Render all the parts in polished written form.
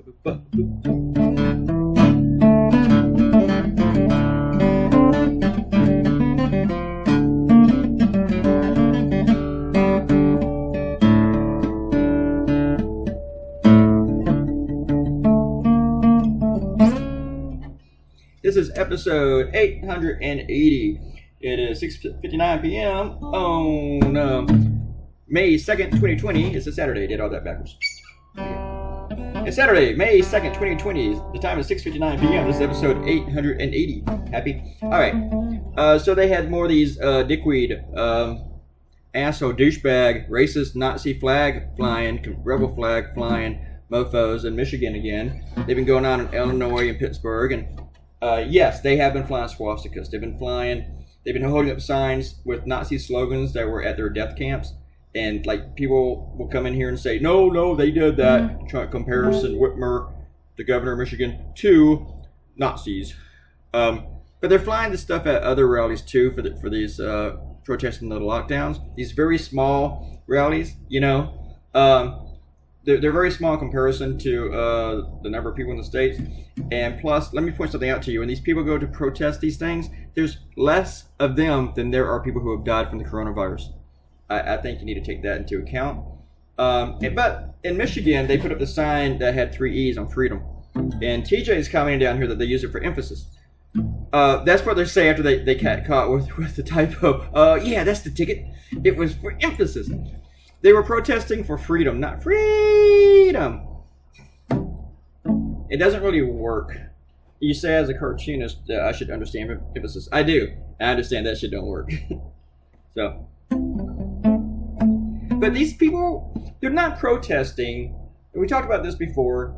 This is episode 880. It is 6:59 p.m. on May 2nd, 2020. It's a Saturday. I did all that backwards. It's Saturday, May 2nd, 2020. The time is 6:59 p.m. This is episode 880. Happy? Alright. So they had more of these dickweed, asshole, douchebag, racist, Nazi flag flying, rebel flag flying mofos in Michigan again. They've been going on in Illinois and Pittsburgh. And yes, they have been flying swastikas. They've been holding up signs with Nazi slogans that were at their death camps. And like people will come in here and say, no, they did that. Trying comparison Whitmer, the governor of Michigan, to Nazis. But they're flying this stuff at other rallies too for these protesting the lockdowns. These very small rallies, you know. They're very small in comparison to the number of people in the States. And plus, let me point something out to you. When these people go to protest these things, there's less of them than there are people who have died from the coronavirus. I think you need to take that into account. But in Michigan, they put up the sign that had 3 E's on freedom. And TJ is commenting down here that they use it for emphasis. That's what they say after they got caught with the typo. Yeah, that's the ticket. It was for emphasis. They were protesting for freedom, not freedom. It doesn't really work. You say as a cartoonist, I should understand emphasis. I do. I understand that shit don't work. So, but these people, they're not protesting. We talked about this before.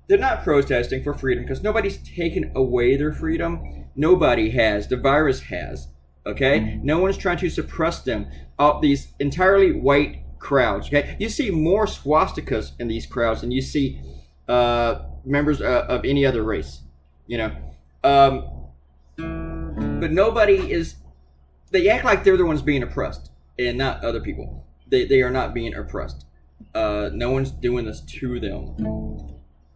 They're not protesting for freedom because nobody's taken away their freedom. Nobody has. The virus has. Okay? No one's trying to suppress them. All these entirely white crowds. Okay? You see more swastikas in these crowds than you see members of any other race. You know? But nobody is... They act like they're the ones being oppressed and not other people. They are not being oppressed. No one's doing this to them.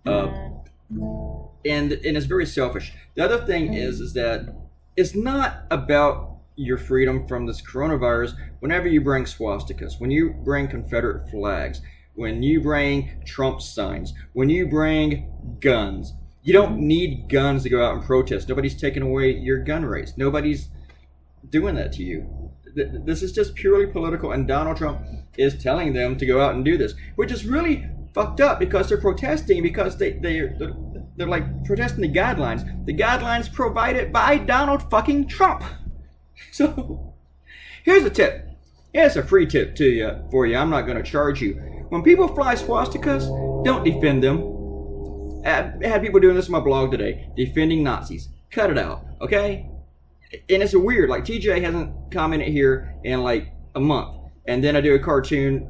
And it's very selfish. The other thing is that it's not about your freedom from this coronavirus. Whenever you bring swastikas, when you bring Confederate flags, when you bring Trump signs, when you bring guns, you don't need guns to go out and protest. Nobody's taking away your gun rights. Nobody's doing that to you. This is just purely political, and Donald Trump is telling them to go out and do this, which is really fucked up because they're protesting because they're like protesting the guidelines provided by Donald fucking Trump. So here's a tip. Here's a free tip for you. I'm not going to charge you. When people fly swastikas, don't defend them. I had people doing this on my blog today, defending Nazis. Cut it out, okay? And it's weird, like TJ hasn't commented here in like a month. And then I do a cartoon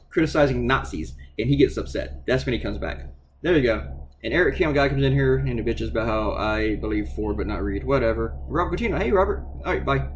criticizing Nazis, and he gets upset. That's when he comes back. There you go. And Eric Kim guy comes in here and bitches about how I believe Ford but not Reed. Whatever. Robert Coutinho. Hey, Robert. All right, bye.